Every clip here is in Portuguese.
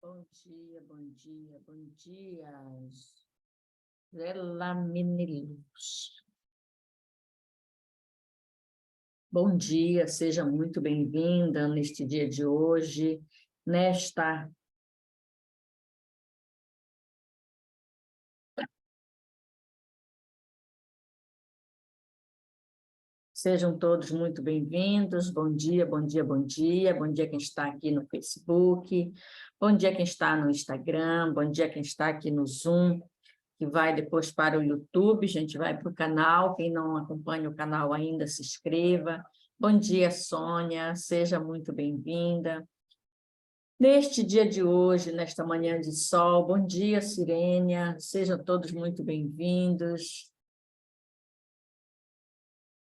Bom dia, bom dia, bom dia. Zela Meneluz. Bom dia, seja muito bem-vinda neste dia de hoje, nesta... Sejam todos muito bem-vindos. Bom dia, bom dia, bom dia. Bom dia quem está aqui no Facebook. Bom dia quem está no Instagram. Bom dia quem está aqui no Zoom, que vai depois para o YouTube. A gente vai para o canal. Quem não acompanha o canal ainda, se inscreva. Bom dia, Sônia. Seja muito bem-vinda. Neste dia de hoje, nesta manhã de sol, bom dia, Sirênia. Sejam todos muito bem-vindos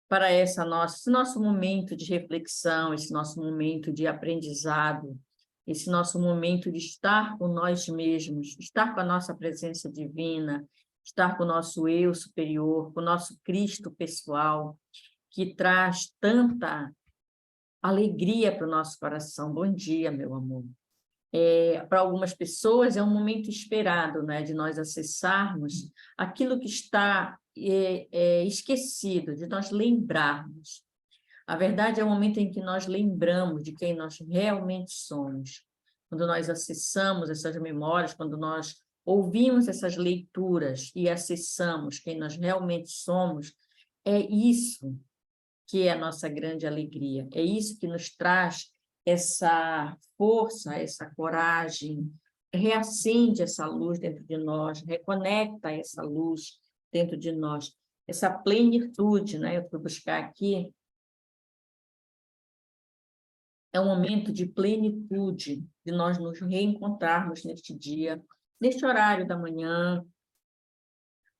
para esse nosso momento de reflexão, esse nosso momento de aprendizado, esse nosso momento de estar com nós mesmos, estar com a nossa presença divina, estar com o nosso eu superior, com o nosso Cristo pessoal, que traz tanta alegria para o nosso coração. Bom dia, meu amor. Para algumas pessoas é um momento esperado, né, de nós acessarmos aquilo que está esquecido, de nós lembrarmos. A verdade é o momento em que nós lembramos de quem nós realmente somos. Quando nós acessamos essas memórias, quando nós ouvimos essas leituras e acessamos quem nós realmente somos, é isso que é a nossa grande alegria. É isso que nos traz essa força, essa coragem, reacende essa luz dentro de nós, reconecta essa luz dentro de nós, essa plenitude, né? Eu fui buscar aqui, é um momento de plenitude, de nós nos reencontrarmos neste dia, neste horário da manhã,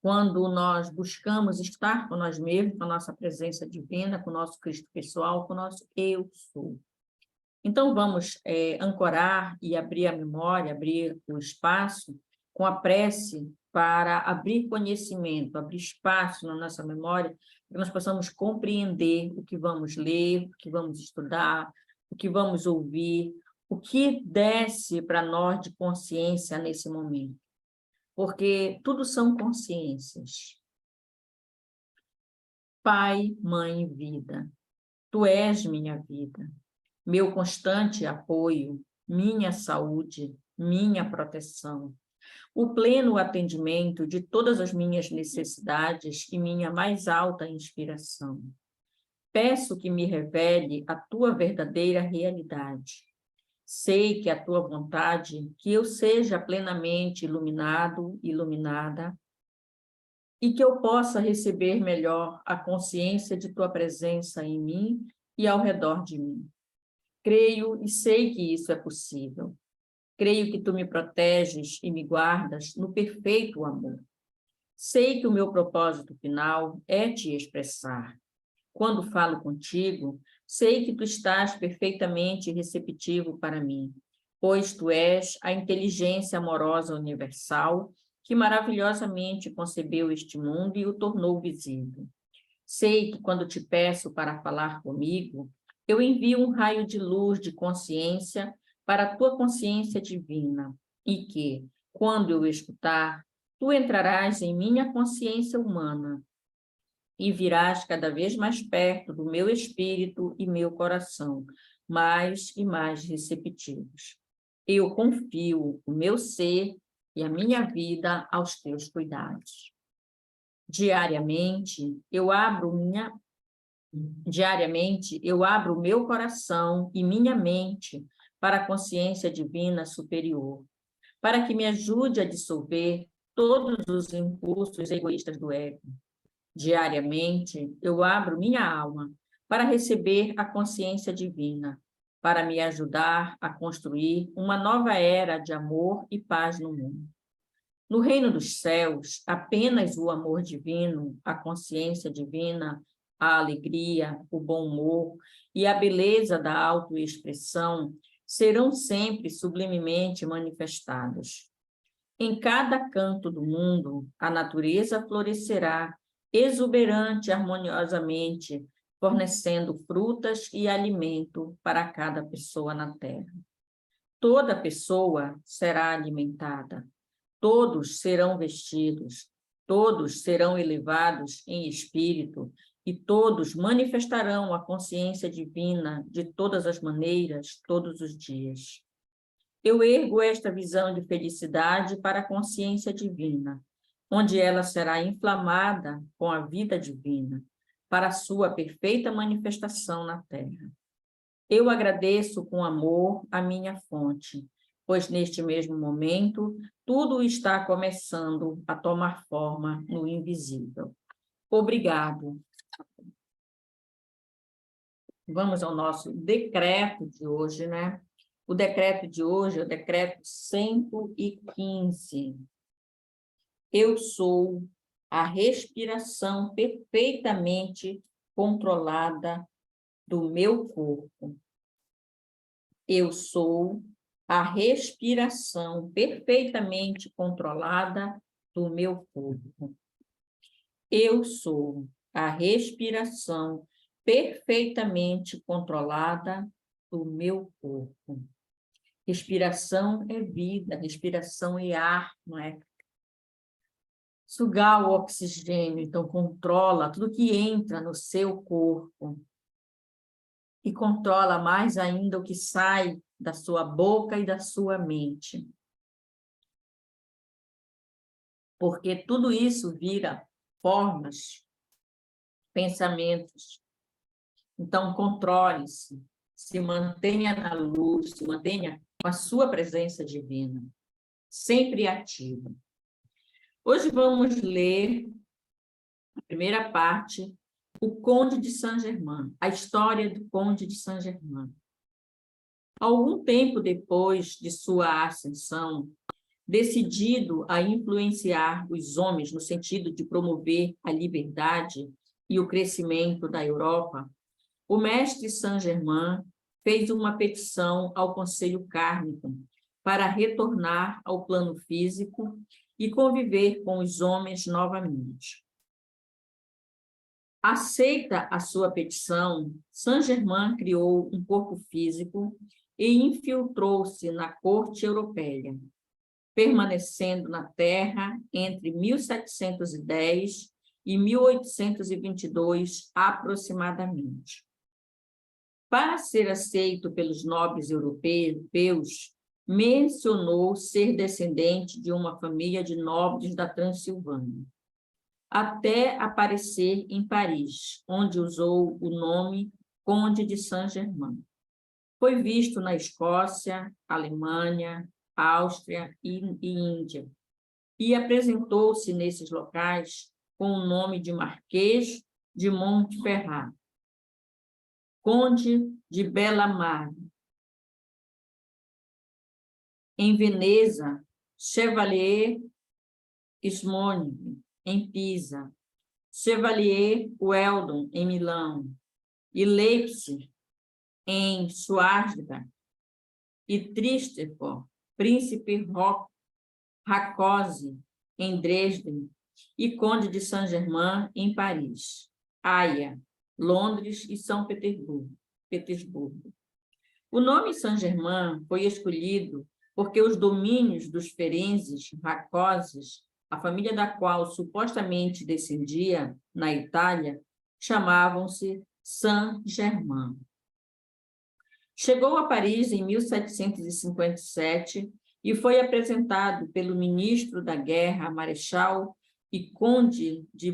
quando nós buscamos estar com nós mesmos, com a nossa presença divina, com o nosso Cristo pessoal, com o nosso eu sou. Então, vamos ancorar e abrir a memória, abrir o espaço com a prece para abrir conhecimento, abrir espaço na nossa memória, para que nós possamos compreender o que vamos ler, o que vamos estudar, o que vamos ouvir, o que desce para nós de consciência nesse momento. Porque tudo são consciências. Pai, mãe, vida, tu és minha vida, meu constante apoio, minha saúde, minha proteção, o pleno atendimento de todas as minhas necessidades e minha mais alta inspiração. Peço que me revele a tua verdadeira realidade. Sei que a tua vontade, que eu seja plenamente iluminado, iluminada, e que eu possa receber melhor a consciência de tua presença em mim e ao redor de mim. Creio e sei que isso é possível. Creio que tu me proteges e me guardas no perfeito amor. Sei que o meu propósito final é te expressar. Quando falo contigo, sei que tu estás perfeitamente receptivo para mim, pois tu és a inteligência amorosa universal que maravilhosamente concebeu este mundo e o tornou visível. Sei que quando te peço para falar comigo, eu envio um raio de luz de consciência para a tua consciência divina, e que, quando eu escutar, tu entrarás em minha consciência humana e virás cada vez mais perto do meu espírito e meu coração, mais e mais receptivos. Eu confio o meu ser e a minha vida aos teus cuidados. Diariamente, eu abro o meu coração e minha mente para a consciência divina superior, para que me ajude a dissolver todos os impulsos egoístas do ego. Diariamente, eu abro minha alma para receber a consciência divina, para me ajudar a construir uma nova era de amor e paz no mundo. No reino dos céus, apenas o amor divino, a consciência divina, a alegria, o bom humor e a beleza da autoexpressão serão sempre sublimemente manifestados. Em cada canto do mundo, a natureza florescerá exuberante e harmoniosamente, fornecendo frutas e alimento para cada pessoa na terra. Toda pessoa será alimentada, todos serão vestidos, todos serão elevados em espírito e todos manifestarão a consciência divina de todas as maneiras, todos os dias. Eu ergo esta visão de felicidade para a consciência divina, onde ela será inflamada com a vida divina, para a sua perfeita manifestação na Terra. Eu agradeço com amor a minha fonte, pois neste mesmo momento tudo está começando a tomar forma no invisível. Obrigado. Vamos ao nosso decreto de hoje, né? O decreto de hoje é o decreto 115. Eu sou a respiração perfeitamente controlada do meu corpo. Eu sou a respiração perfeitamente controlada do meu corpo. Eu sou a respiração perfeitamente controlada do meu corpo. Respiração é vida, respiração é ar, não é? Sugar o oxigênio, então controla tudo que entra no seu corpo. E controla mais ainda o que sai da sua boca e da sua mente. Porque tudo isso vira formas, pensamentos. Então, controle-se, se mantenha na luz, se mantenha com a sua presença divina, sempre ativa. Hoje vamos ler a primeira parte, o Conde de Saint-Germain, a história do Conde de Saint-Germain. Algum tempo depois de sua ascensão, decidido a influenciar os homens no sentido de promover a liberdade e o crescimento da Europa, o mestre Saint-Germain fez uma petição ao Conselho Kármico para retornar ao plano físico e conviver com os homens novamente. Aceita a sua petição, Saint-Germain criou um corpo físico e infiltrou-se na corte europeia, permanecendo na Terra entre 1710 e 1822, aproximadamente. Para ser aceito pelos nobres europeus, mencionou ser descendente de uma família de nobres da Transilvânia, até aparecer em Paris, onde usou o nome Conde de Saint-Germain. Foi visto na Escócia, Alemanha, Áustria e Índia, e apresentou-se nesses locais com o nome de Marquês de Montferrat, Conde de Bellamare. Em Veneza, Chevalier Smoning, em Pisa, Chevalier Weldon, em Milão, e Leipzig, em Suástica, e Tristefort, Príncipe Rákóczi, em Dresden, e Conde de Saint-Germain, em Paris, Haia, Londres e São Petersburgo. O nome Saint-Germain foi escolhido porque os domínios dos Ferentzes Rákóczis, a família da qual supostamente descendia na Itália, chamavam-se Saint-Germain. Chegou a Paris em 1757 e foi apresentado pelo ministro da Guerra, Marechal e Conde de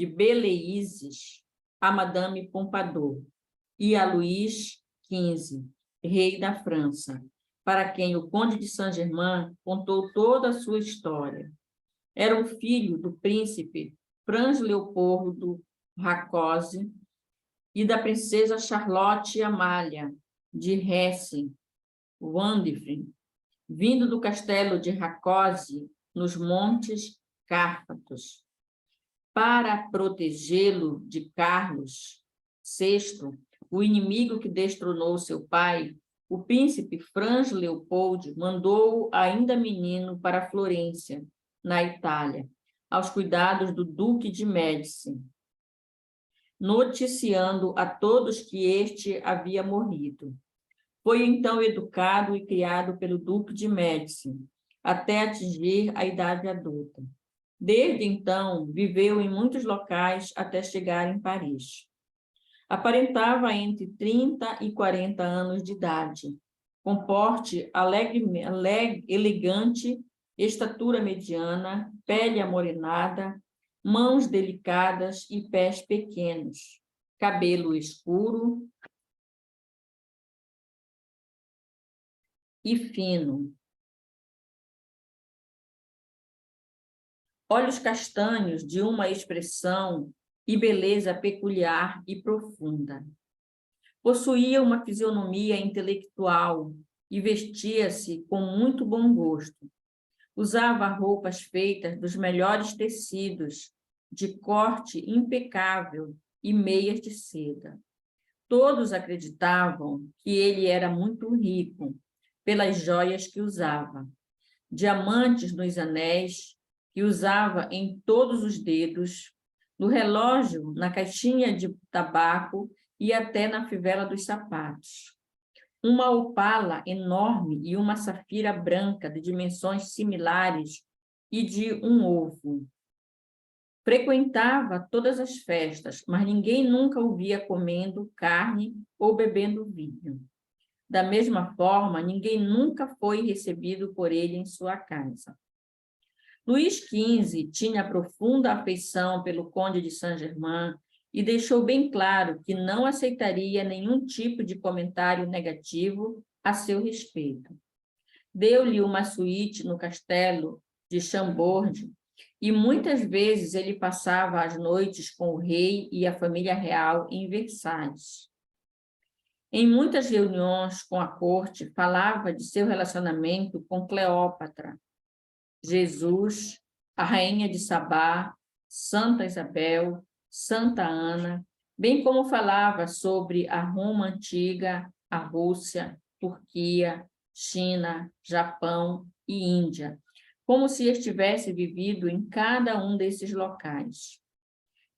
Beleizes, a Madame Pompadour, e a Luís XV, rei da França, para quem o Conde de Saint-Germain contou toda a sua história. Era o filho do príncipe Franz Leopoldo Rákóczi e da princesa Charlotte Amália de Hessen-Wandfried, vindo do castelo de Rákóczi nos Montes Cárpatos. Para protegê-lo de Carlos VI, o inimigo que destronou seu pai, o príncipe Franz Leopoldo mandou-o ainda menino para Florência, na Itália, aos cuidados do Duque de Médici, noticiando a todos que este havia morrido. Foi então educado e criado pelo Duque de Médici, até atingir a idade adulta. Desde então, viveu em muitos locais até chegar em Paris. Aparentava entre 30 e 40 anos de idade, com porte elegante, estatura mediana, pele amorenada, mãos delicadas e pés pequenos, cabelo escuro e fino, olhos castanhos de uma expressão e beleza peculiar e profunda. Possuía uma fisionomia intelectual e vestia-se com muito bom gosto. Usava roupas feitas dos melhores tecidos, de corte impecável e meias de seda. Todos acreditavam que ele era muito rico, pelas joias que usava, diamantes nos anéis, que usava em todos os dedos, no relógio, na caixinha de tabaco e até na fivela dos sapatos. Uma opala enorme e uma safira branca de dimensões similares e de um ovo. Frequentava todas as festas, mas ninguém nunca o via comendo carne ou bebendo vinho. Da mesma forma, ninguém nunca foi recebido por ele em sua casa. Luís XV tinha profunda afeição pelo conde de Saint-Germain e deixou bem claro que não aceitaria nenhum tipo de comentário negativo a seu respeito. Deu-lhe uma suíte no castelo de Chambord e muitas vezes ele passava as noites com o rei e a família real em Versalhes. Em muitas reuniões com a corte, falava de seu relacionamento com Cleópatra, Jesus, a rainha de Sabá, Santa Isabel, Santa Ana, bem como falava sobre a Roma antiga, a Rússia, Turquia, China, Japão e Índia, como se estivesse vivido em cada um desses locais.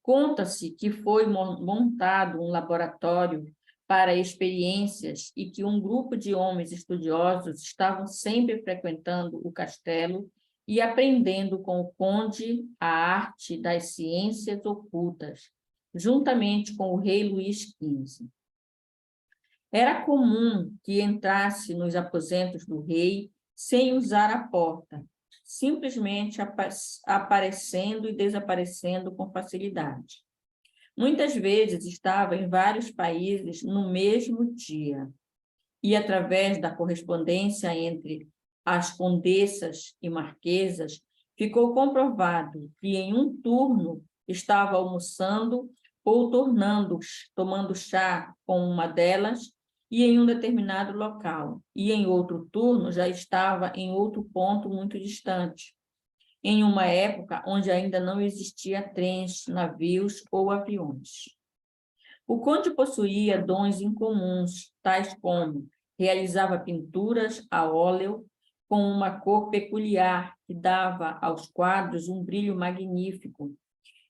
Conta-se que foi montado um laboratório para experiências e que um grupo de homens estudiosos estavam sempre frequentando o castelo e aprendendo com o conde a arte das ciências ocultas, juntamente com o rei Luís XV. Era comum que entrasse nos aposentos do rei sem usar a porta, simplesmente aparecendo e desaparecendo com facilidade. Muitas vezes estava em vários países no mesmo dia, e através da correspondência entre as condessas e marquesas, ficou comprovado que em um turno estava almoçando ou tomando chá com uma delas e em um determinado local, e em outro turno já estava em outro ponto muito distante, em uma época onde ainda não existia trens, navios ou aviões. O conde possuía dons incomuns, tais como realizava pinturas a óleo com uma cor peculiar que dava aos quadros um brilho magnífico.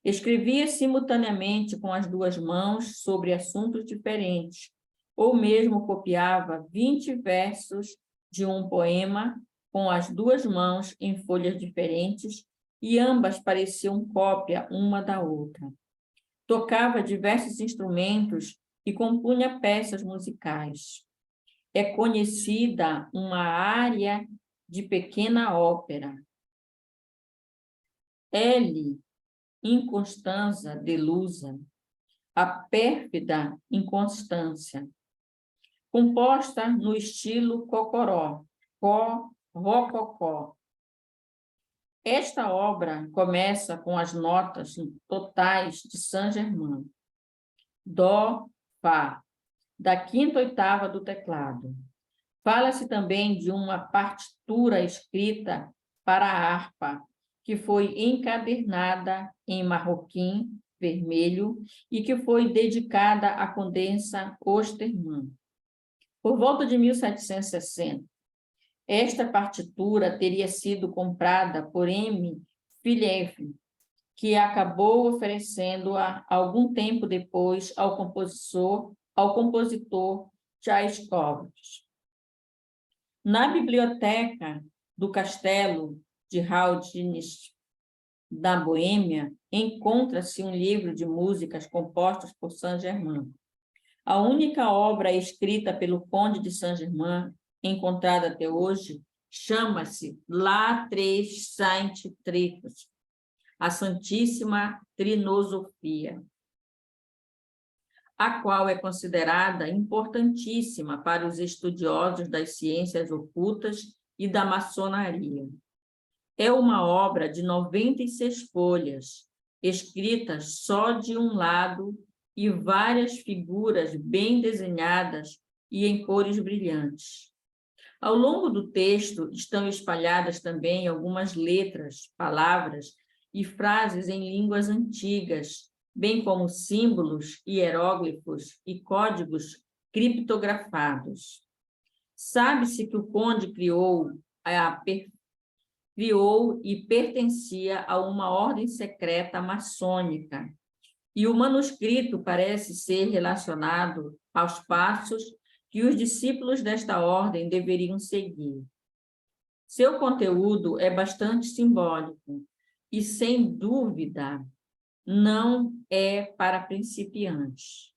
Escrevia simultaneamente com as duas mãos sobre assuntos diferentes, ou mesmo copiava 20 versos de um poema com as duas mãos em folhas diferentes e ambas pareciam cópia uma da outra. Tocava diversos instrumentos e compunha peças musicais. É conhecida uma área de pequena ópera. L. Inconstanza delusa, a pérfida inconstância, composta no estilo rococó. Esta obra começa com as notas totais de Saint-Germain, dó, fá, da quinta oitava do teclado. Fala-se também de uma partitura escrita para a harpa, que foi encadernada em marroquim vermelho e que foi dedicada à Condessa Ostermann. Por volta de 1760, esta partitura teria sido comprada por M. Philippe, que acabou oferecendo-a algum tempo depois ao compositor Tchaikovsky. Na biblioteca do castelo de Raudnitz, da Boêmia, encontra-se um livro de músicas compostas por Saint-Germain. A única obra escrita pelo Conde de Saint-Germain, encontrada até hoje, chama-se La Tres Saintes Tripes, a Santíssima Trinosofia, a qual é considerada importantíssima para os estudiosos das ciências ocultas e da maçonaria. É uma obra de 96 folhas, escritas só de um lado e várias figuras bem desenhadas e em cores brilhantes. Ao longo do texto estão espalhadas também algumas letras, palavras e frases em línguas antigas, bem como símbolos, hieróglifos e códigos criptografados. Sabe-se que o conde criou e pertencia a uma ordem secreta maçônica, e o manuscrito parece ser relacionado aos passos que os discípulos desta ordem deveriam seguir. Seu conteúdo é bastante simbólico e, sem dúvida, não é para principiantes.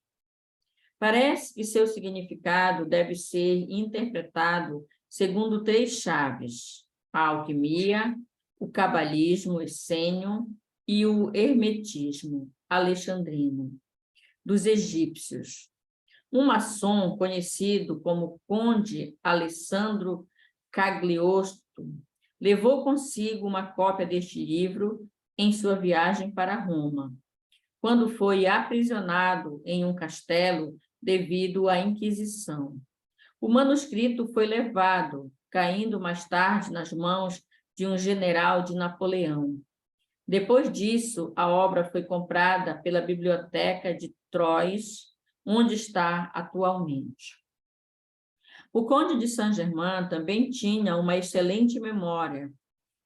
Parece que seu significado deve ser interpretado segundo 3 chaves: a alquimia, o cabalismo essênio e o hermetismo alexandrino, dos egípcios. Um maçom conhecido como Conde Alessandro Cagliostro levou consigo uma cópia deste livro em sua viagem para Roma, quando foi aprisionado em um castelo devido à Inquisição. O manuscrito foi levado, caindo mais tarde nas mãos de um general de Napoleão. Depois disso, a obra foi comprada pela Biblioteca de Troyes, onde está atualmente. O Conde de Saint-Germain também tinha uma excelente memória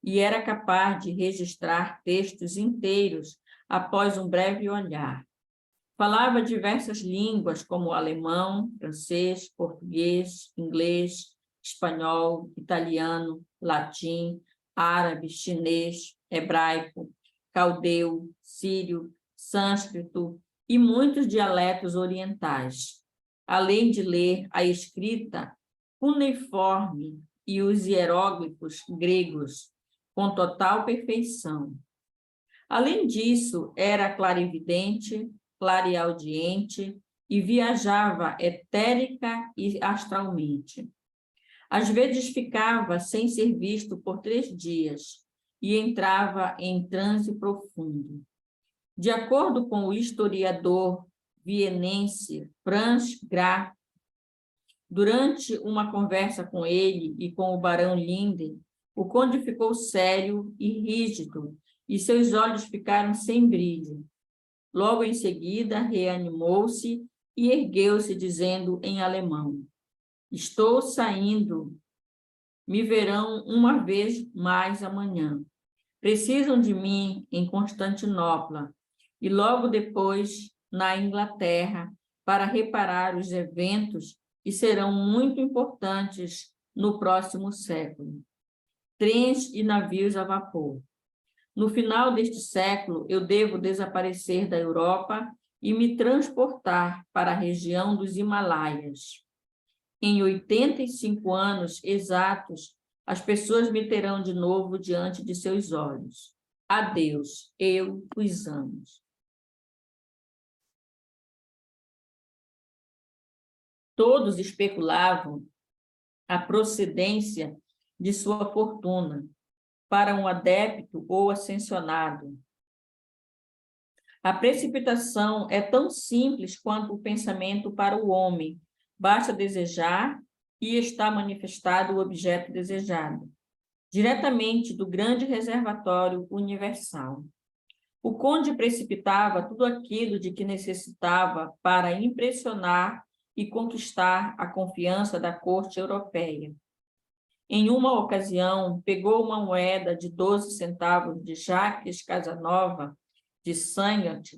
e era capaz de registrar textos inteiros após um breve olhar. Falava diversas línguas, como alemão, francês, português, inglês, espanhol, italiano, latim, árabe, chinês, hebraico, caldeu, sírio, sânscrito e muitos dialetos orientais, além de ler a escrita cuneiforme e os hieróglifos gregos com total perfeição. Além disso, era clarividente, clareaudiente e viajava etérica e astralmente. Às vezes ficava sem ser visto por 3 dias e entrava em transe profundo. De acordo com o historiador vienense Franz Graf, durante uma conversa com ele e com o barão Linden, o conde ficou sério e rígido e seus olhos ficaram sem brilho. Logo em seguida, reanimou-se e ergueu-se, dizendo em alemão: "Estou saindo. Me verão uma vez mais amanhã. Precisam de mim em Constantinopla e logo depois na Inglaterra para reparar os eventos que serão muito importantes no próximo século. Trens e navios a vapor. No final deste século, eu devo desaparecer da Europa e me transportar para a região dos Himalaias. Em 85 anos exatos, as pessoas me terão de novo diante de seus olhos. Adeus, eu os amo." Todos especulavam a procedência de sua fortuna para um adepto ou ascensionado. A precipitação é tão simples quanto o pensamento para o homem. Basta desejar e está manifestado o objeto desejado, diretamente do grande reservatório universal. O conde precipitava tudo aquilo de que necessitava para impressionar e conquistar a confiança da corte europeia. Em uma ocasião, pegou uma moeda de 12 centavos de Jacques Casanova, de Saint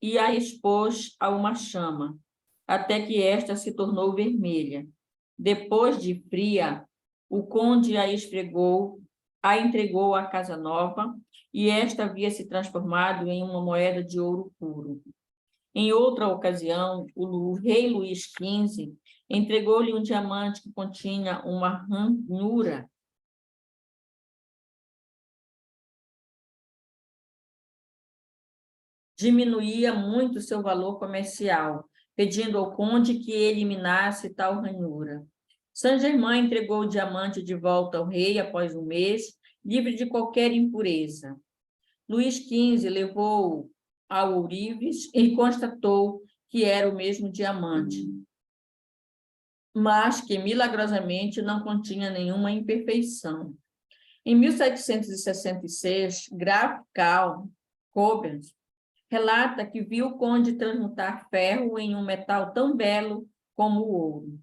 e a expôs a uma chama, até que esta se tornou vermelha. Depois de fria, o conde a entregou à Casa Nova, e esta havia se transformado em uma moeda de ouro puro. Em outra ocasião, o rei Luís XV entregou-lhe um diamante que continha uma ranhura diminuía muito seu valor comercial, pedindo ao conde que eliminasse tal ranhura. Saint-Germain entregou o diamante de volta ao rei após um mês, livre de qualquer impureza. Luís XV levou-o ao ourives e constatou que era o mesmo diamante, mas que milagrosamente não continha nenhuma imperfeição. Em 1766, Graf Karl Cobens relata que viu o conde transmutar ferro em um metal tão belo como o ouro.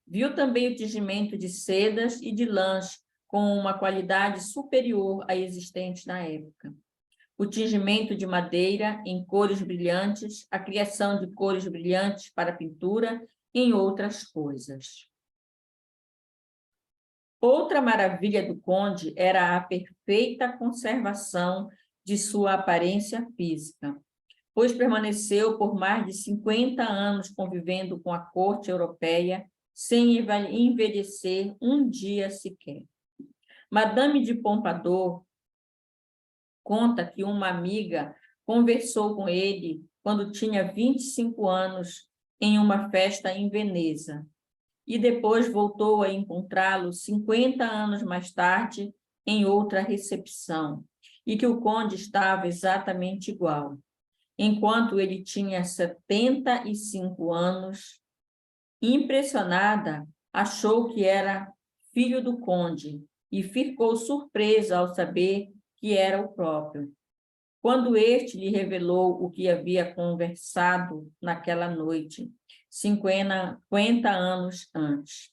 Viu também o tingimento de sedas e de lãs com uma qualidade superior à existente na época. O tingimento de madeira em cores brilhantes, a criação de cores brilhantes para pintura, em outras coisas. Outra maravilha do conde era a perfeita conservação de sua aparência física, pois permaneceu por mais de 50 anos convivendo com a corte europeia sem envelhecer um dia sequer. Madame de Pompadour conta que uma amiga conversou com ele quando tinha 25 anos em uma festa em Veneza e depois voltou a encontrá-lo 50 anos mais tarde em outra recepção e que o conde estava exatamente igual. Enquanto ele tinha 75 anos, impressionada, achou que era filho do conde e ficou surpresa ao saber que era o próprio. Quando este lhe revelou o que havia conversado naquela noite, 50 anos antes.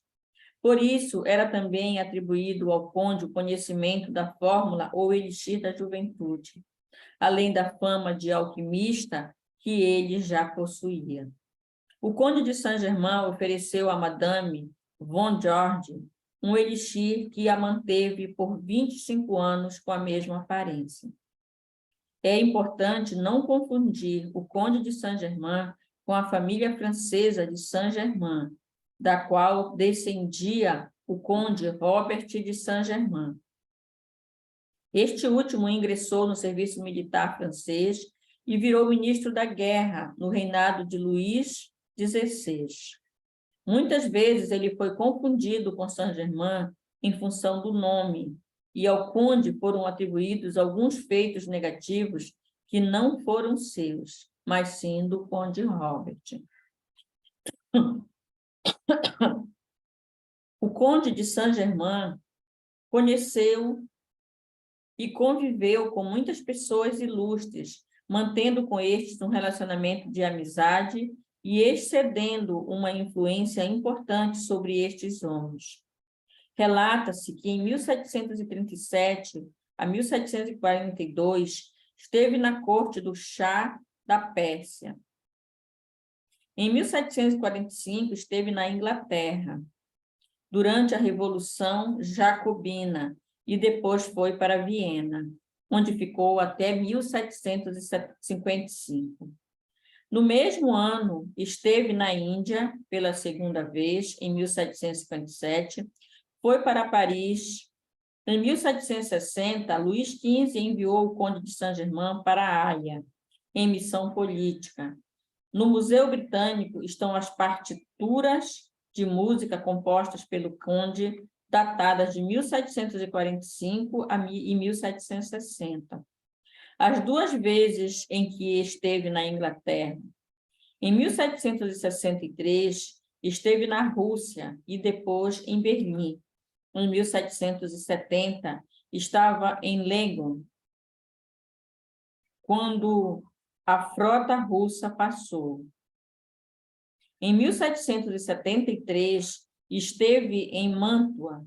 Por isso, era também atribuído ao conde o conhecimento da fórmula ou elixir da juventude, além da fama de alquimista que ele já possuía. O conde de Saint-Germain ofereceu a Madame von George um elixir que a manteve por 25 anos com a mesma aparência. É importante não confundir o conde de Saint-Germain com a família francesa de Saint-Germain, da qual descendia o conde Robert de Saint-Germain. Este último ingressou no serviço militar francês e virou ministro da guerra no reinado de Luís XVI. Muitas vezes ele foi confundido com Saint-Germain em função do nome, e ao conde foram atribuídos alguns feitos negativos que não foram seus, mas sim do conde Robert. O conde de Saint-Germain conheceu e conviveu com muitas pessoas ilustres, mantendo com estes um relacionamento de amizade e excedendo uma influência importante sobre estes homens. Relata-se que em 1737 a 1742 esteve na corte do Shah da Pérsia. Em 1745 esteve na Inglaterra, durante a Revolução Jacobina, e depois foi para Viena, onde ficou até 1755. No mesmo ano, esteve na Índia pela segunda vez, em 1757, foi para Paris. Em 1760, Luís XV enviou o conde de Saint-Germain para a Haia, em missão política. No Museu Britânico estão as partituras de música compostas pelo conde, datadas de 1745 e 1760. As duas vezes em que esteve na Inglaterra. Em 1763, esteve na Rússia e depois em Berlim. Em 1770, estava em Legon, quando a frota russa passou. Em 1773, esteve em Mantua.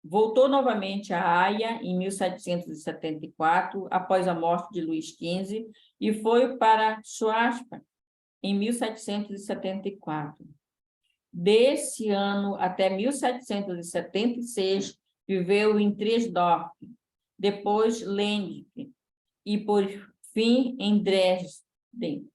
Voltou novamente a Haia em 1774, após a morte de Luís XV, e foi para Schwarzbach em 1774. Desse ano até 1776, viveu em Triesdorf, depois Lenk e, por fim, em Dresden.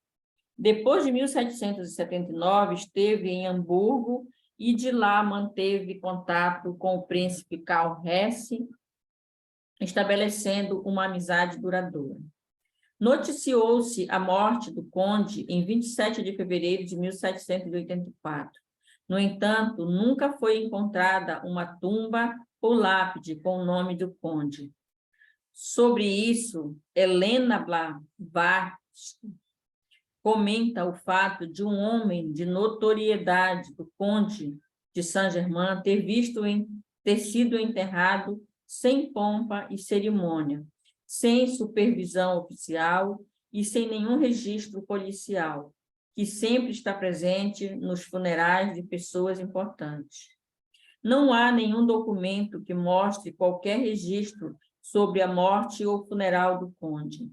Depois de 1779, esteve em Hamburgo e de lá manteve contato com o príncipe Karl Hesse, estabelecendo uma amizade duradoura. Noticiou-se a morte do conde em 27 de fevereiro de 1784. No entanto, nunca foi encontrada uma tumba ou lápide com o nome do conde. Sobre isso, Helena Blavatsky comenta o fato de um homem de notoriedade do conde de Saint-Germain ter sido enterrado sem pompa e cerimônia, sem supervisão oficial e sem nenhum registro policial, que sempre está presente nos funerais de pessoas importantes. Não há nenhum documento que mostre qualquer registro sobre a morte ou funeral do conde.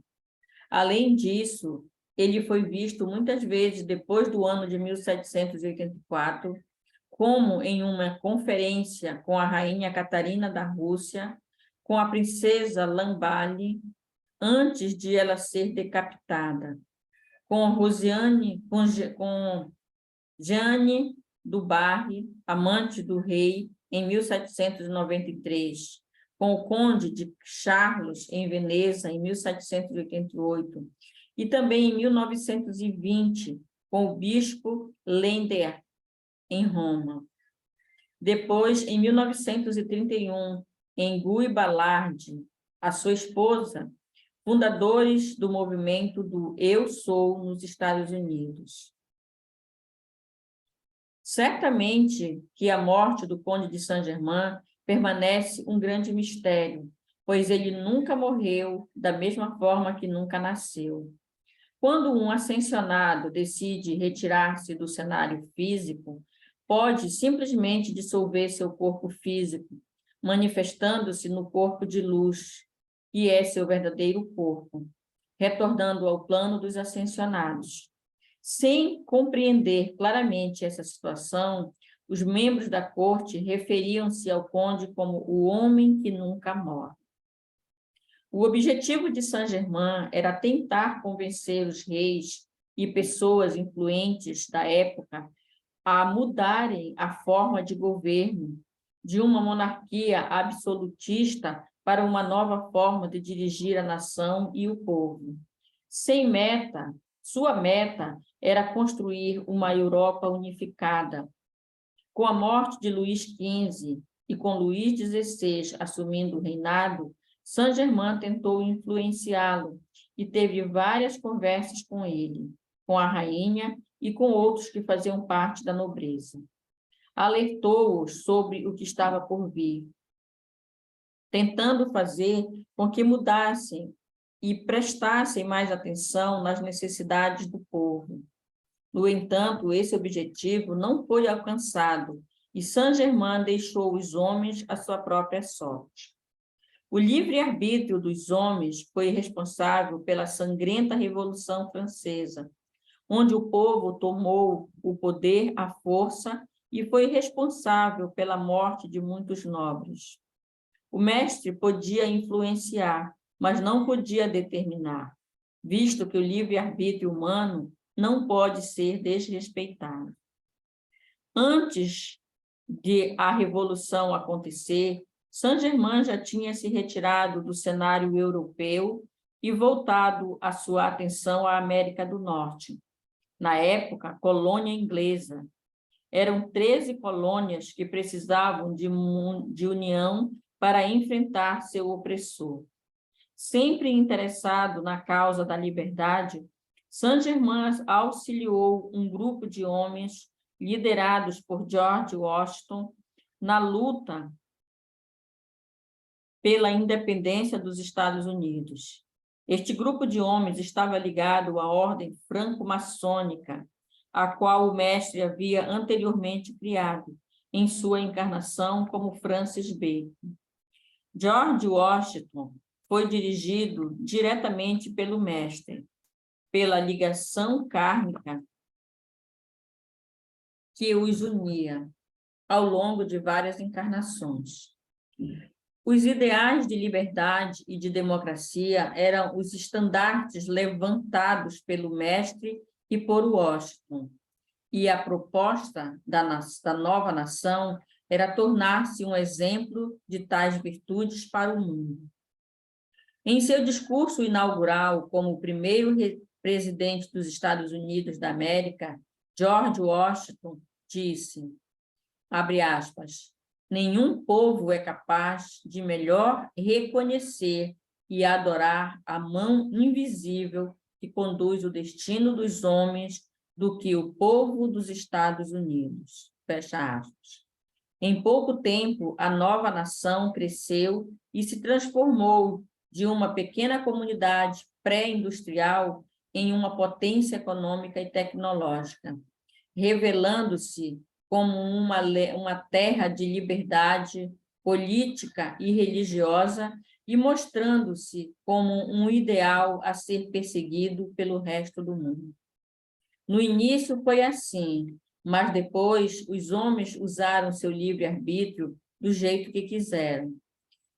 Além disso, ele foi visto muitas vezes depois do ano de 1784, como em uma conferência com a rainha Catarina da Rússia, com a princesa Lamballe, antes de ela ser decapitada, com Jeanne do Barry, amante do rei, em 1793, com o conde de Charles, em Veneza, em 1788, e também em 1920, com o bispo Lender, em Roma. Depois, em 1931, em Guy Ballard, a sua esposa, fundadores do movimento do Eu Sou nos Estados Unidos. Certamente que a morte do conde de Saint-Germain permanece um grande mistério, pois ele nunca morreu da mesma forma que nunca nasceu. Quando um ascensionado decide retirar-se do cenário físico, pode simplesmente dissolver seu corpo físico, manifestando-se no corpo de luz, que é seu verdadeiro corpo, retornando ao plano dos ascensionados. Sem compreender claramente essa situação, os membros da corte referiam-se ao conde como o homem que nunca morre. O objetivo de Saint-Germain era tentar convencer os reis e pessoas influentes da época a mudarem a forma de governo de uma monarquia absolutista para uma nova forma de dirigir a nação e o povo. Sua meta era construir uma Europa unificada. Com a morte de Luís XV e com Luís XVI assumindo o reinado, Saint-Germain tentou influenciá-lo e teve várias conversas com ele, com a rainha e com outros que faziam parte da nobreza. Alertou-os sobre o que estava por vir, tentando fazer com que mudassem e prestassem mais atenção nas necessidades do povo. No entanto, esse objetivo não foi alcançado e Saint-Germain deixou os homens à sua própria sorte. O livre-arbítrio dos homens foi responsável pela sangrenta Revolução Francesa, onde o povo tomou o poder à força e foi responsável pela morte de muitos nobres. O mestre podia influenciar, mas não podia determinar, visto que o livre-arbítrio humano não pode ser desrespeitado. Antes de a Revolução acontecer, Saint-Germain já tinha se retirado do cenário europeu e voltado a sua atenção à América do Norte. Na época, colônia inglesa. Eram 13 colônias que precisavam de união para enfrentar seu opressor. Sempre interessado na causa da liberdade, Saint-Germain auxiliou um grupo de homens liderados por George Washington na luta pela independência dos Estados Unidos. Este grupo de homens estava ligado à ordem franco-maçônica, a qual o mestre havia anteriormente criado, em sua encarnação como Francis Bacon. George Washington foi dirigido diretamente pelo mestre, pela ligação kármica que os unia ao longo de várias encarnações. Os ideais de liberdade e de democracia eram os estandartes levantados pelo mestre e por Washington, e a proposta da nova nação era tornar-se um exemplo de tais virtudes para o mundo. Em seu discurso inaugural como o primeiro presidente dos Estados Unidos da América, George Washington disse, abre aspas, nenhum povo é capaz de melhor reconhecer e adorar a mão invisível que conduz o destino dos homens do que o povo dos Estados Unidos. Fecha aspas. Em pouco tempo, a nova nação cresceu e se transformou de uma pequena comunidade pré-industrial em uma potência econômica e tecnológica, revelando-se como uma terra de liberdade política e religiosa e mostrando-se como um ideal a ser perseguido pelo resto do mundo. No início foi assim, mas depois os homens usaram seu livre-arbítrio do jeito que quiseram.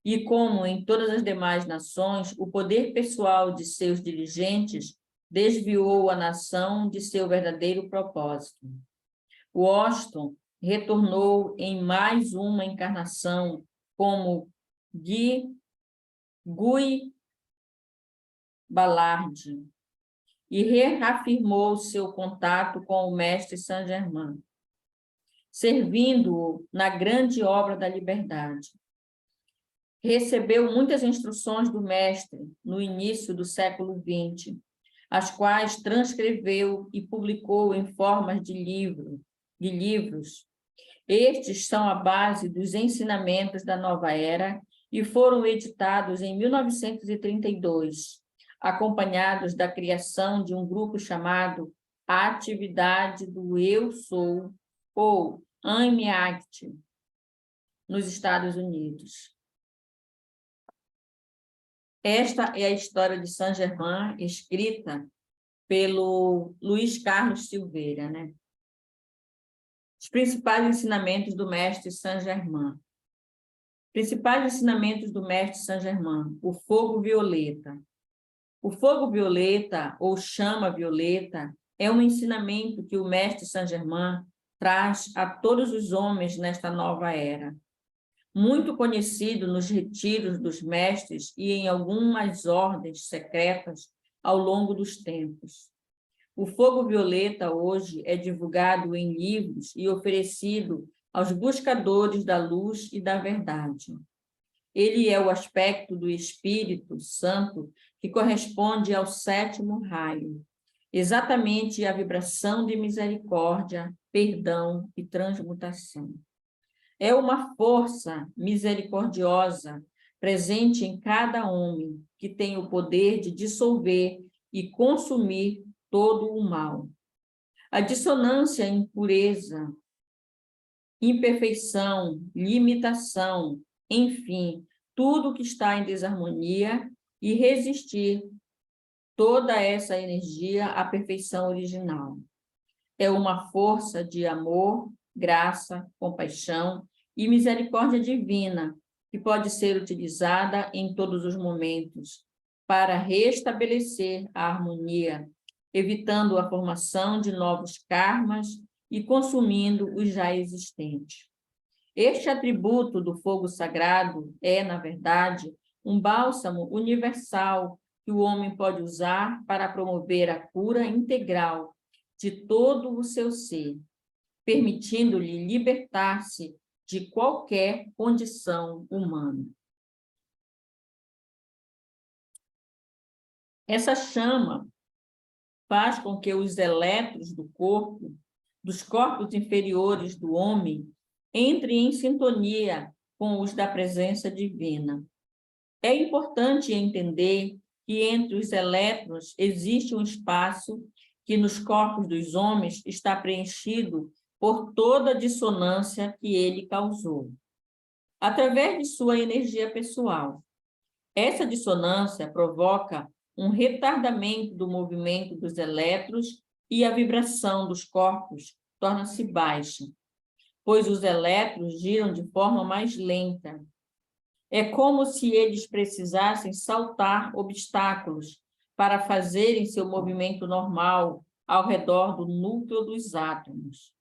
E como em todas as demais nações, o poder pessoal de seus dirigentes desviou a nação de seu verdadeiro propósito. Washington retornou em mais uma encarnação como Guy Ballard e reafirmou seu contato com o mestre Saint-Germain, servindo-o na grande obra da liberdade. Recebeu muitas instruções do mestre no início do século XX, as quais transcreveu e publicou em formas de livros. Estes são a base dos ensinamentos da nova era e foram editados em 1932, acompanhados da criação de um grupo chamado Atividade do Eu Sou, ou I'm Act, nos Estados Unidos. Esta é a história de Saint-Germain, escrita pelo Luiz Carlos Silveira, né? Os principais ensinamentos do mestre Saint-Germain. Principais ensinamentos do mestre Saint-Germain. O fogo violeta. O fogo violeta, ou chama violeta, é um ensinamento que o mestre Saint-Germain traz a todos os homens nesta nova era. Muito conhecido nos retiros dos mestres e em algumas ordens secretas ao longo dos tempos. O fogo violeta hoje é divulgado em livros e oferecido aos buscadores da luz e da verdade. Ele é o aspecto do Espírito Santo que corresponde ao 7º raio, exatamente a vibração de misericórdia, perdão e transmutação. É uma força misericordiosa presente em cada homem que tem o poder de dissolver e consumir todo o mal. A dissonância, impureza, imperfeição, limitação, enfim, tudo que está em desarmonia e resistir toda essa energia à perfeição original. É uma força de amor, graça, compaixão e misericórdia divina que pode ser utilizada em todos os momentos para restabelecer a harmonia, evitando a formação de novos karmas e consumindo os já existentes. Este atributo do fogo sagrado é, na verdade, um bálsamo universal que o homem pode usar para promover a cura integral de todo o seu ser, permitindo-lhe libertar-se de qualquer condição humana. Essa chama faz com que os elétrons do corpo, dos corpos inferiores do homem, entrem em sintonia com os da presença divina. É importante entender que entre os elétrons existe um espaço que nos corpos dos homens está preenchido por toda a dissonância que ele causou, através de sua energia pessoal. Essa dissonância provoca um retardamento do movimento dos elétrons e a vibração dos corpos torna-se baixa, pois os elétrons giram de forma mais lenta. É como se eles precisassem saltar obstáculos para fazerem seu movimento normal ao redor do núcleo dos átomos.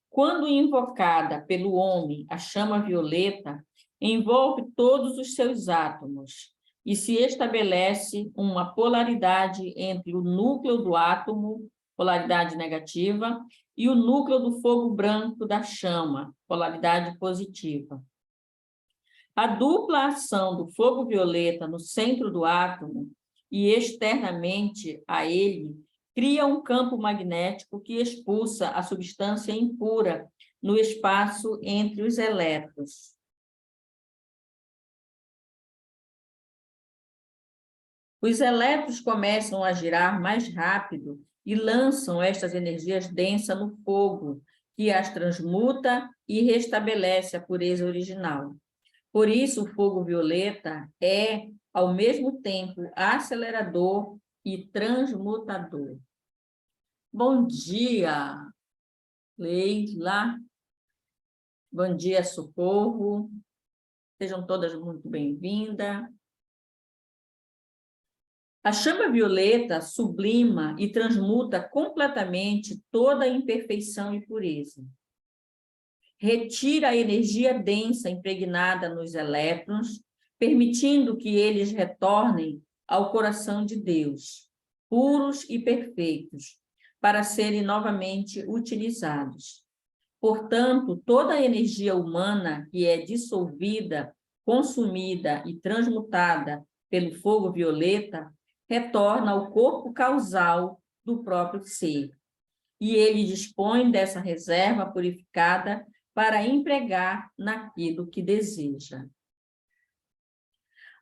Quando invocada pelo homem, a chama violeta envolve todos os seus átomos e se estabelece uma polaridade entre o núcleo do átomo, polaridade negativa, e o núcleo do fogo branco da chama, polaridade positiva. A dupla ação do fogo violeta no centro do átomo e externamente a ele cria um campo magnético que expulsa a substância impura no espaço entre os elétrons. Os elétrons começam a girar mais rápido e lançam estas energias densas no fogo, que as transmuta e restabelece a pureza original. Por isso, o fogo violeta é, ao mesmo tempo, acelerador e transmutador. Bom dia, Leila. Bom dia, Socorro. Sejam todas muito bem-vindas. A chama violeta sublima e transmuta completamente toda a imperfeição e pureza. Retira a energia densa impregnada nos elétrons, permitindo que eles retornem ao coração de Deus, puros e perfeitos, para serem novamente utilizados. Portanto, toda a energia humana que é dissolvida, consumida e transmutada pelo fogo violeta retorna ao corpo causal do próprio ser. E ele dispõe dessa reserva purificada para empregar naquilo que deseja.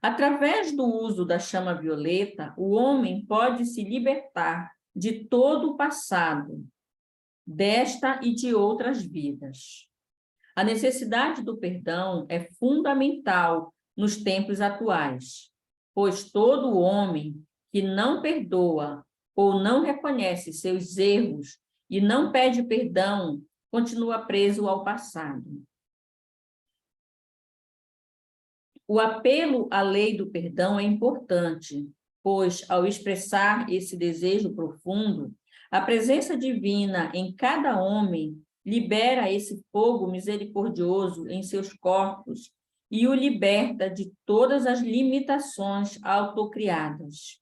Através do uso da chama violeta, o homem pode se libertar de todo o passado, desta e de outras vidas. A necessidade do perdão é fundamental nos tempos atuais, pois todo homem que não perdoa ou não reconhece seus erros e não pede perdão, continua preso ao passado. O apelo à lei do perdão é importante, pois, ao expressar esse desejo profundo, a presença divina em cada homem libera esse fogo misericordioso em seus corpos e o liberta de todas as limitações autocriadas.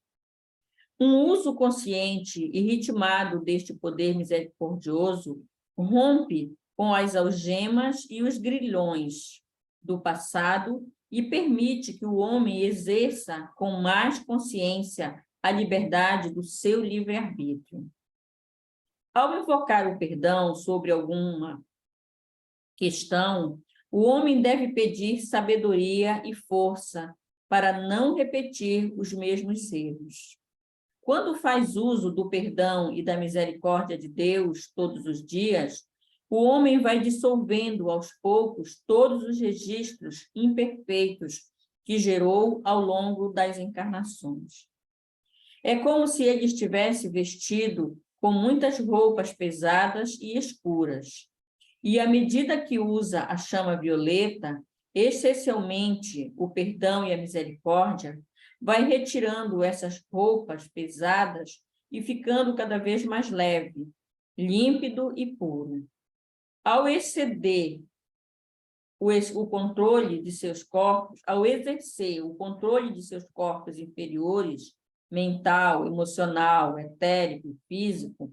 Um uso consciente e ritmado deste poder misericordioso rompe com as algemas e os grilhões do passado e permite que o homem exerça com mais consciência a liberdade do seu livre-arbítrio. Ao invocar o perdão sobre alguma questão, o homem deve pedir sabedoria e força para não repetir os mesmos erros. Quando faz uso do perdão e da misericórdia de Deus todos os dias, o homem vai dissolvendo aos poucos todos os registros imperfeitos que gerou ao longo das encarnações. É como se ele estivesse vestido com muitas roupas pesadas e escuras. E à medida que usa a chama violeta, essencialmente o perdão e a misericórdia, vai retirando essas roupas pesadas e ficando cada vez mais leve, límpido e puro. Ao exceder o controle de seus corpos, ao exercer o controle de seus corpos inferiores, mental, emocional, etérico e físico,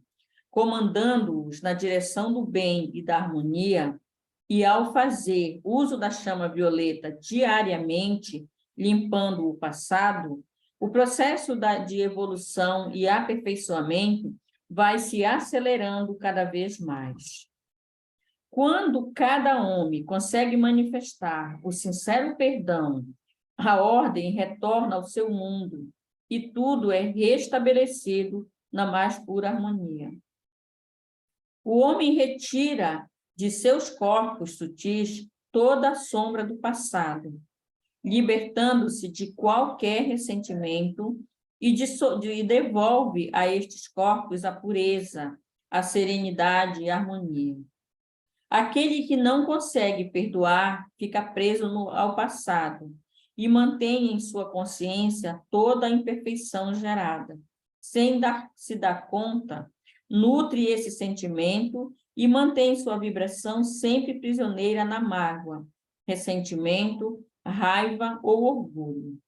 comandando-os na direção do bem e da harmonia, e ao fazer uso da chama violeta diariamente, limpando o passado, o processo de evolução e aperfeiçoamento vai se acelerando cada vez mais. Quando cada homem consegue manifestar o sincero perdão, a ordem retorna ao seu mundo e tudo é restabelecido na mais pura harmonia. O homem retira de seus corpos sutis toda a sombra do passado, libertando-se de qualquer ressentimento e devolve a estes corpos a pureza, a serenidade e a harmonia. Aquele que não consegue perdoar fica preso ao passado e mantém em sua consciência toda a imperfeição gerada. Sem se dar conta, nutre esse sentimento e mantém sua vibração sempre prisioneira na mágoa, ressentimento, raiva ou orgulho.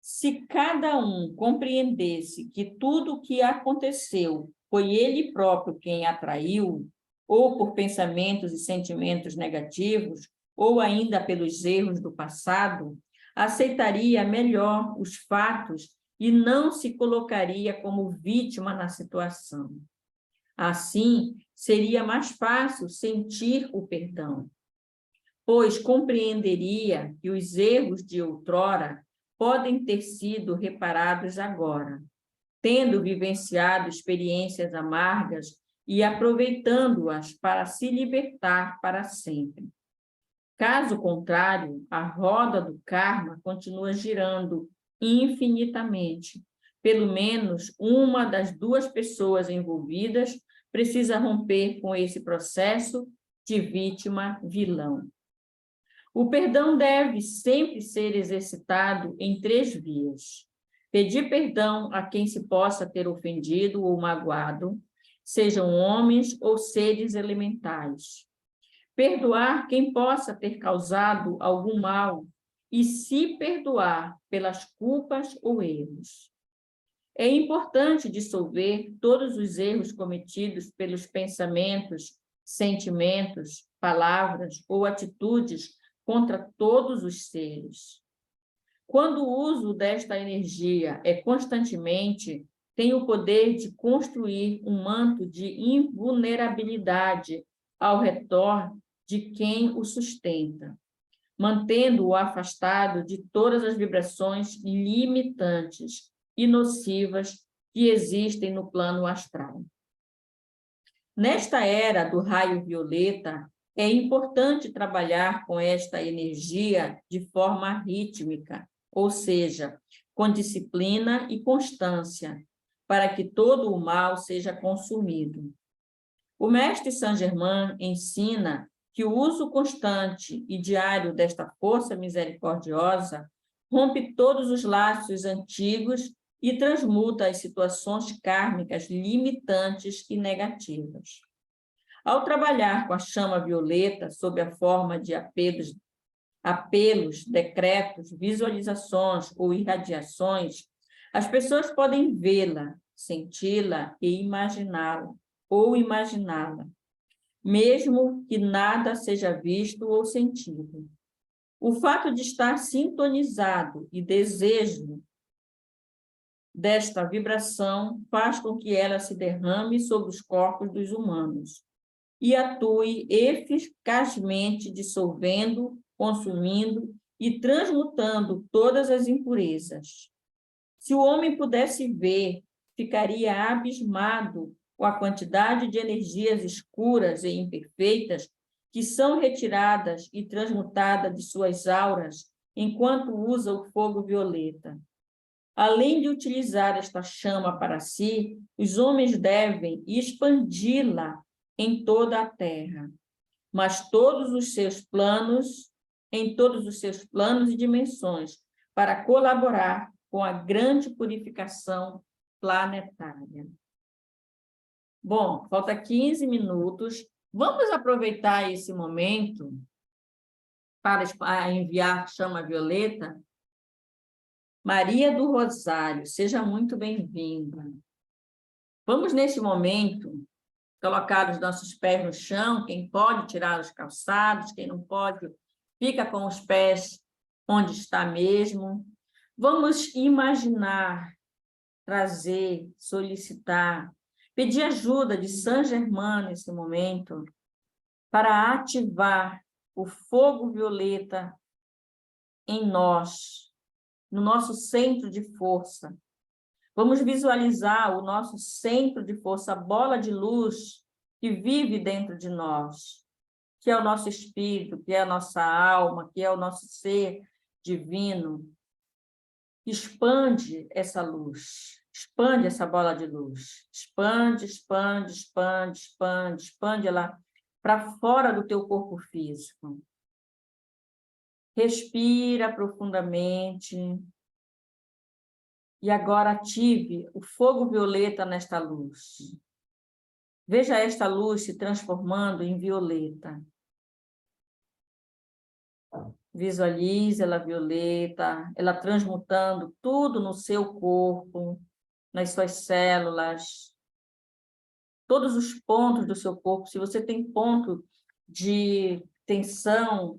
Se cada um compreendesse que tudo o que aconteceu foi ele próprio quem atraiu, ou por pensamentos e sentimentos negativos, ou ainda pelos erros do passado, aceitaria melhor os fatos e não se colocaria como vítima na situação. Assim, seria mais fácil sentir o perdão, pois compreenderia que os erros de outrora podem ter sido reparados agora, tendo vivenciado experiências amargas e aproveitando-as para se libertar para sempre. Caso contrário, a roda do karma continua girando infinitamente. Pelo menos uma das duas pessoas envolvidas precisa romper com esse processo de vítima-vilão. O perdão deve sempre ser exercitado em 3 vias. Pedir perdão a quem se possa ter ofendido ou magoado, sejam homens ou seres elementais. Perdoar quem possa ter causado algum mal e se perdoar pelas culpas ou erros. É importante dissolver todos os erros cometidos pelos pensamentos, sentimentos, palavras ou atitudes contra todos os seres. Quando o uso desta energia é constantemente, tem o poder de construir um manto de invulnerabilidade ao redor de quem o sustenta, mantendo-o afastado de todas as vibrações limitantes e nocivas que existem no plano astral. Nesta era do raio violeta, é importante trabalhar com esta energia de forma rítmica, ou seja, com disciplina e constância, para que todo o mal seja consumido. O mestre Saint-Germain ensina que o uso constante e diário desta força misericordiosa rompe todos os laços antigos e transmuta as situações kármicas limitantes e negativas. Ao trabalhar com a chama violeta sob a forma de apelos, decretos, visualizações ou irradiações, as pessoas podem vê-la, senti-la e imaginá-la, ou imaginá-la, mesmo que nada seja visto ou sentido. O fato de estar sintonizado e desejo desta vibração faz com que ela se derrame sobre os corpos dos humanos e atue eficazmente dissolvendo, consumindo e transmutando todas as impurezas. Se o homem pudesse ver, ficaria abismado com a quantidade de energias escuras e imperfeitas que são retiradas e transmutadas de suas auras enquanto usa o fogo violeta. Além de utilizar esta chama para si, os homens devem expandi-la em toda a Terra, mas em todos os seus planos e dimensões, para colaborar com a grande purificação planetária. Bom, falta 15 minutos. Vamos aproveitar esse momento para enviar chama violeta. Maria do Rosário, seja muito bem-vinda. Vamos, neste momento, colocar os nossos pés no chão. Quem pode tirar os calçados, quem não pode, fica com os pés onde está mesmo. Vamos imaginar, trazer, solicitar, pedir ajuda de Saint-Germain nesse momento para ativar o fogo violeta em nós, no nosso centro de força. Vamos visualizar o nosso centro de força, a bola de luz que vive dentro de nós, que é o nosso espírito, que é a nossa alma, que é o nosso ser divino. Expande essa luz, Expande essa bola de luz. Expande, expande, expande, expande, expande ela para fora do teu corpo físico. Respira profundamente. E agora ative o fogo violeta nesta luz. Veja esta luz se transformando em violeta. Visualize ela violeta, ela transmutando tudo no seu corpo, nas suas células, todos os pontos do seu corpo. Se você tem ponto de tensão,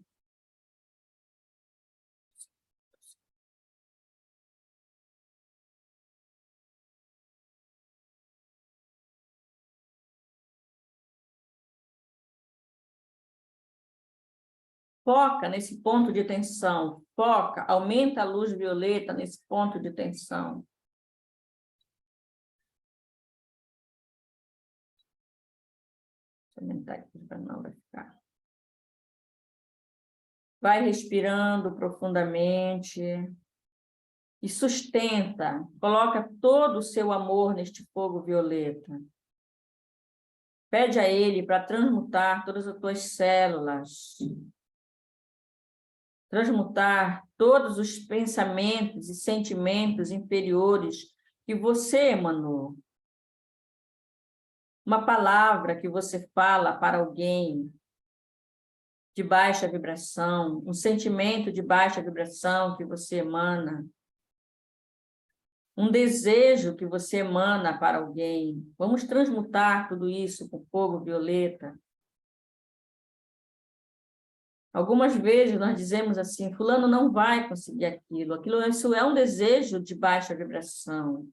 foca nesse ponto de tensão, foca, aumenta a luz violeta nesse ponto de tensão. Deixa eu aumentar aqui para não vai ficar. Vai respirando profundamente e sustenta, coloca todo o seu amor neste fogo violeta. Pede a ele para transmutar todas as tuas células, transmutar todos os pensamentos e sentimentos inferiores que você emanou. Uma palavra que você fala para alguém de baixa vibração, um sentimento de baixa vibração que você emana, um desejo que você emana para alguém. Vamos transmutar tudo isso com fogo violeta. Algumas vezes nós dizemos assim, fulano não vai conseguir aquilo, isso é um desejo de baixa vibração.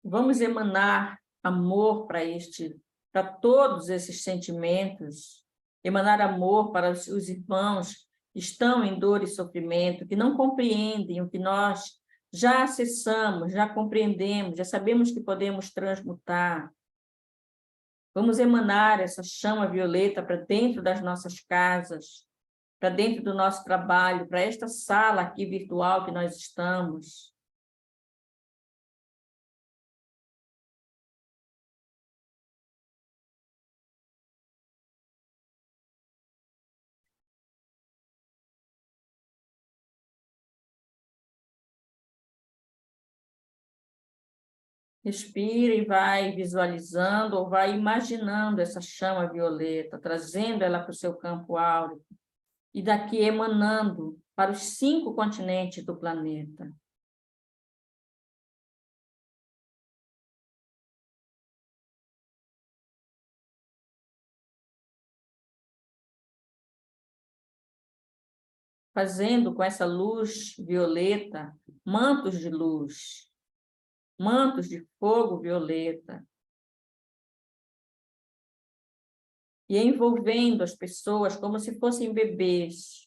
Vamos emanar amor para todos esses sentimentos, emanar amor para os irmãos que estão em dor e sofrimento, que não compreendem o que nós já acessamos, já compreendemos, já sabemos que podemos transmutar. Vamos emanar essa chama violeta para dentro das nossas casas, para dentro do nosso trabalho, para esta sala aqui virtual que nós estamos. Respira e vai visualizando ou vai imaginando essa chama violeta, trazendo ela para o seu campo áurico e daqui emanando para os 5 continentes do planeta. Fazendo com essa luz violeta mantos de luz, mantos de fogo violeta, e envolvendo as pessoas como se fossem bebês.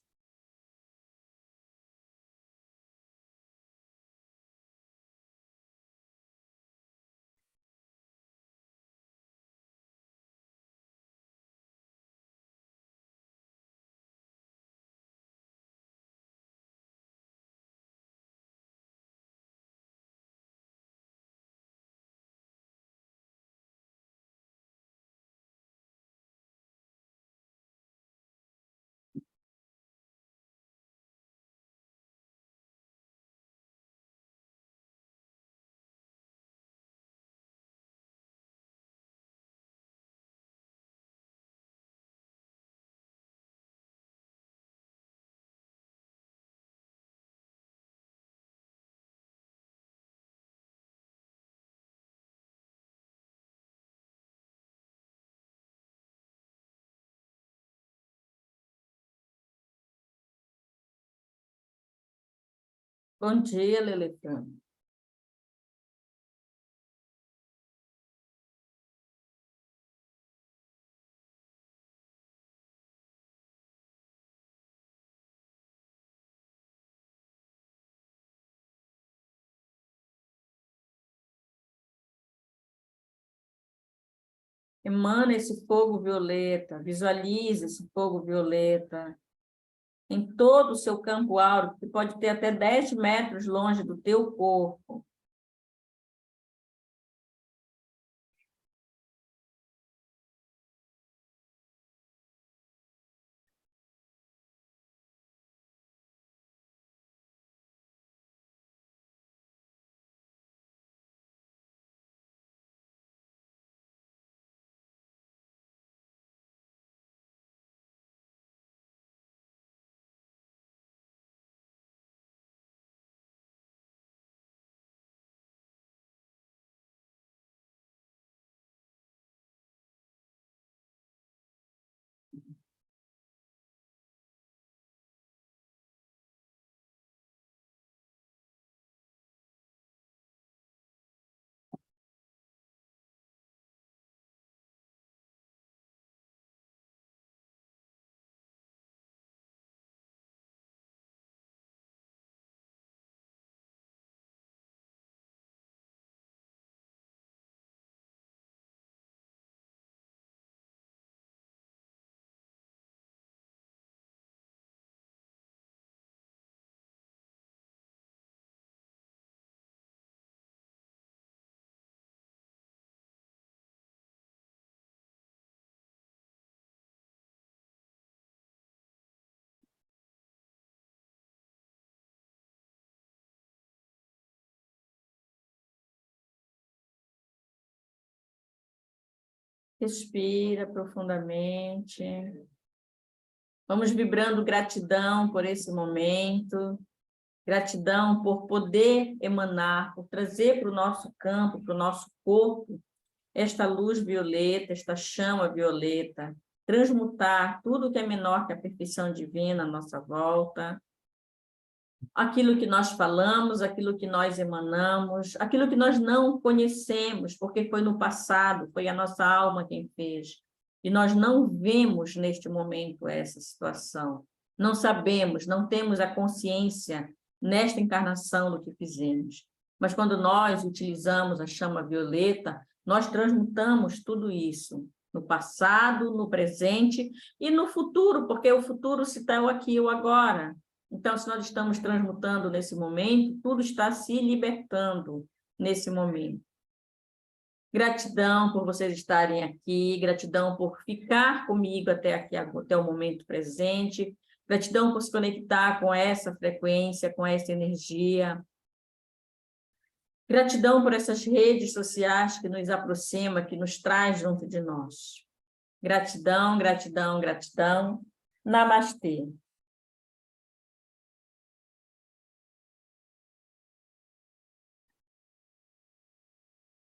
Bom dia, Lelefran. Emana esse fogo violeta, visualize esse fogo violeta, em todo o seu campo áurico, que pode ter até 10 metros longe do teu corpo. Respira profundamente. Vamos vibrando gratidão por esse momento. Gratidão por poder emanar, por trazer para o nosso campo, para o nosso corpo, esta luz violeta, esta chama violeta, transmutar tudo que é menor que a perfeição divina à nossa volta, aquilo que nós falamos, aquilo que nós emanamos, aquilo que nós não conhecemos, porque foi no passado, foi a nossa alma quem fez, e nós não vemos neste momento essa situação, não sabemos, não temos a consciência nesta encarnação do que fizemos. Mas quando nós utilizamos a chama violeta, nós transmutamos tudo isso no passado, no presente e no futuro, porque o futuro se está o aqui e o agora. Então, se nós estamos transmutando nesse momento, tudo está se libertando nesse momento. Gratidão por vocês estarem aqui, gratidão por ficar comigo até aqui, até o momento presente, gratidão por se conectar com essa frequência, com essa energia. Gratidão por essas redes sociais que nos aproximam, que nos traz junto de nós. Gratidão, gratidão, gratidão. Namastê.